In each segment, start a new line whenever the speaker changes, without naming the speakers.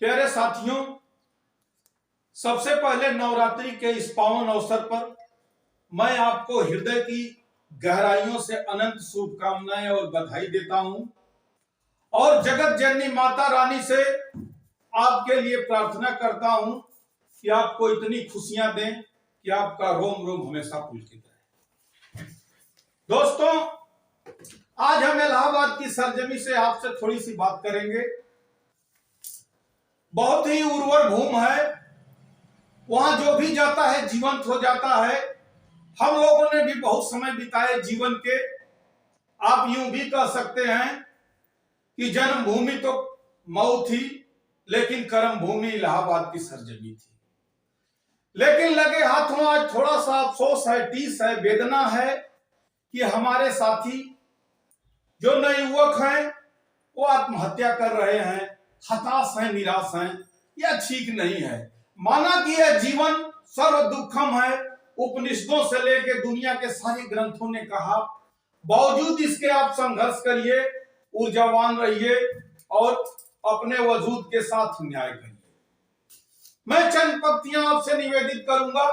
प्यारे साथियों, सबसे पहले नवरात्रि के इस पावन अवसर पर मैं आपको हृदय की गहराइयों से अनंत शुभकामनाएं और बधाई देता हूं और जगत जननी माता रानी से आपके लिए प्रार्थना करता हूं कि आपको इतनी खुशियां दें कि आपका रोम रोम हमेशा पुलकित रहे। दोस्तों, आज हम इलाहाबाद की सरजमी से आपसे थोड़ी सी बात करेंगे। बहुत ही उर्वर भूमि है, वहां जो भी जाता है जीवंत हो जाता है। हम लोगों ने भी बहुत समय बिताए जीवन के। आप यूं भी कह सकते हैं कि जन्मभूमि तो मऊ थी, लेकिन कर्म भूमि इलाहाबाद की सरजमी थी। लेकिन लगे हाथों आज थोड़ा सा अफसोस है, टीस है, वेदना है कि हमारे साथी जो नए युवक हैं वो आत्महत्या कर रहे हैं, हताश हैं, निराश हैं। यह ठीक नहीं है। माना कि यह जीवन सर्व दुखम है, उपनिषदों से लेकर दुनिया के सारे ग्रंथों ने कहा। बावजूद इसके आप संघर्ष करिए, ऊर्जावान रहिए और अपने वजूद के साथ न्याय करिए। मैं चंद पंक्तियां आपसे निवेदित करूंगा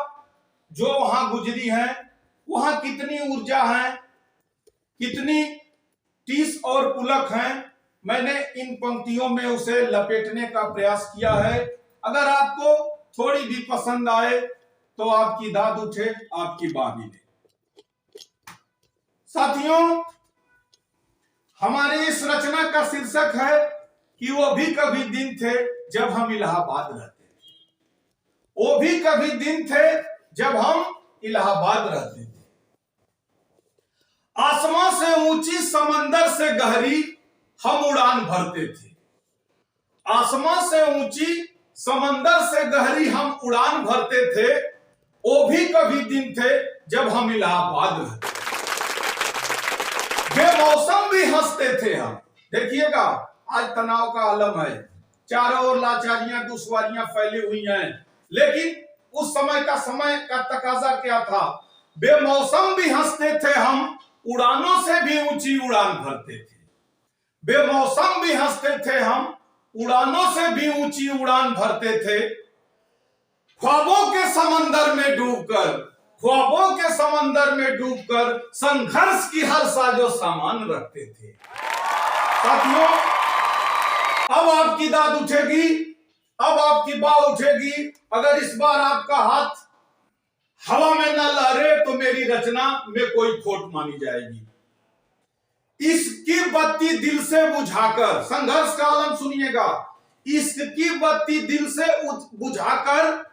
जो वहां गुजरी हैं। वहां कितनी ऊर्जा है, कितनी टीस और पुलक हैं। मैंने इन पंक्तियों में उसे लपेटने का प्रयास किया है। अगर आपको थोड़ी भी पसंद आए तो आपकी दाद उठे, आपकी बाह भी ले। साथियों, हमारी इस रचना का शीर्षक है कि वो भी कभी दिन थे जब हम इलाहाबाद रहते थे। वो भी कभी दिन थे जब हम इलाहाबाद रहते थे। आसमां से ऊंची, समंदर से गहरी हम उड़ान भरते थे। आसमां से ऊंची, समंदर से गहरी हम उड़ान भरते थे। वो भी कभी दिन थे जब हम इलाहाबाद रहते थे। बेमौसम भी हंसते थे हम। देखिएगा, आज तनाव का आलम है, चारों ओर लाचारियां, दुश्वारियां फैली हुई हैं, लेकिन उस समय का तकाजा क्या था? बेमौसम भी हंसते थे हम, उड़ानों से भी ऊंची उड़ान भरते थे। बेमौसम भी हंसते थे हम, उड़ानों से भी ऊंची उड़ान भरते थे। ख्वाबों के समंदर में डूबकर, ख्वाबों के समंदर में डूबकर संघर्ष की हर साजो सामान रखते थे। साथियों, अब आपकी दाद उठेगी, अब आपकी बाह उठेगी। अगर इस बार आपका हाथ हवा में न लहरे तो मेरी रचना में कोई खोट मानी जाएगी। इसकी बत्ती दिल से बुझाकर, संघर्ष का आलम सुनिएगा, इसकी बत्ती दिल से बुझाकर,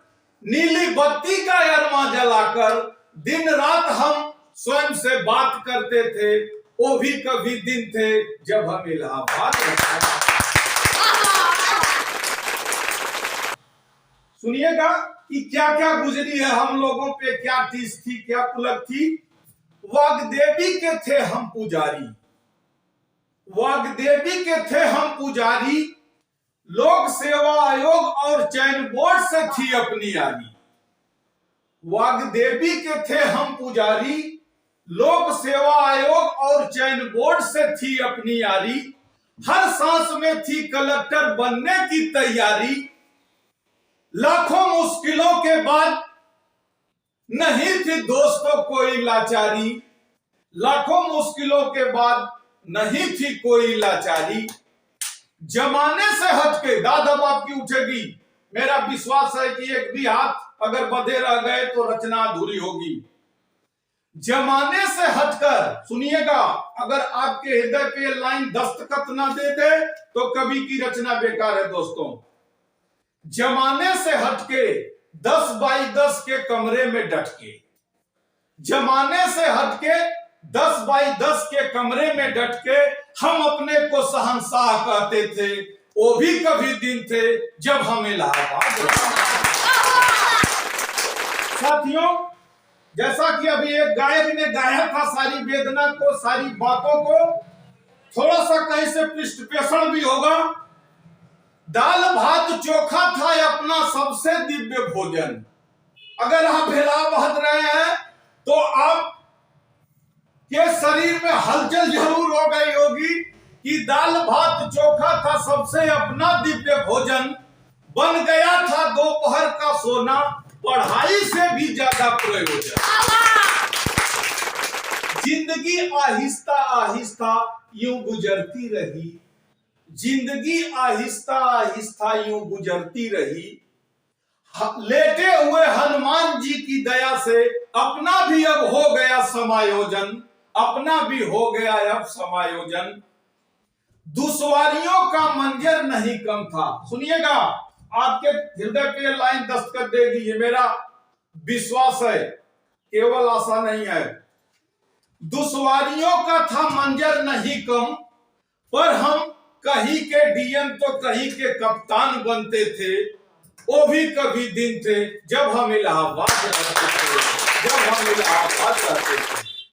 नीली बत्ती का अरमा जलाकर दिन रात हम स्वयं से बात करते थे। वो भी कभी दिन थे जब हम इलाहाबाद रहते थे। सुनिएगा कि क्या क्या गुजरी है हम लोगों पे, क्या टीस थी, क्या पुलक थी। वाग्देवी के थे हम पुजारी, वाग्देवी के थे हम पुजारी, लोक सेवा आयोग और चयन बोर्ड से थी अपनी यारी। वाग्देवी के थे हम पुजारी, लोक सेवा आयोग और चयन बोर्ड से थी अपनी यारी। हर सांस में थी कलेक्टर बनने की तैयारी। लाखों मुश्किलों के बाद नहीं थी दोस्तों कोई लाचारी। लाखों मुश्किलों के बाद नहीं थी कोई लाचारी। जमाने से हटके, दाद अब आपकी उठेगी। मेरा विश्वास है कि एक भी हाथ अगर बंधे रह गए तो रचना अधूरी होगी। जमाने से हटकर, सुनिएगा, अगर आपके हृदय पे लाइन दस्तखत ना दे दे तो कभी की रचना बेकार है दोस्तों। जमाने से हटके 10 बाई 10 के कमरे में डटके, जमाने से हटके 10 बाई 10 के कमरे में डटके हम अपने को शहंशाह कहते थे। वो भी कभी दिन थे जब हम इलाहाबाद रहते थे। साथियों, जैसा कि अभी एक गायक ने गाया था, सारी वेदना को, सारी बातों को थोड़ा सा कहीं से पृष्ठपोषण भी होगा। दाल भात चोखा था अपना सबसे दिव्य भोजन। अगर आप इलाहाबाद रहे हैं तो आप के शरीर में हलचल जरूर हो गई होगी कि दाल भात चोखा था सबसे अपना दिव्य भोजन। बन गया था दोपहर का सोना, पढ़ाई से भी ज्यादा प्रयोजन। जिंदगी आहिस्ता आहिस्ता यूं गुजरती रही, जिंदगी आहिस्ता आहिस्ता यूं गुजरती रही। लेटे हुए हनुमान जी की दया से अपना भी अब हो गया समायोजन, अपना भी हो गया अब समायोजन। दुश्वारियों का मंजर नहीं कम था। सुनिएगा, आपके हृदय पे लाइन दस्तखत देगी, ये मेरा विश्वास है, केवल आशा नहीं है। दुश्वारियों का था मंजर नहीं कम, पर हम कहीं के डीएम तो कहीं के कप्तान बनते थे। वो भी कभी दिन थे जब हम इलाहाबाद रहते थे, जब हम इलाहाबाद रहते थे।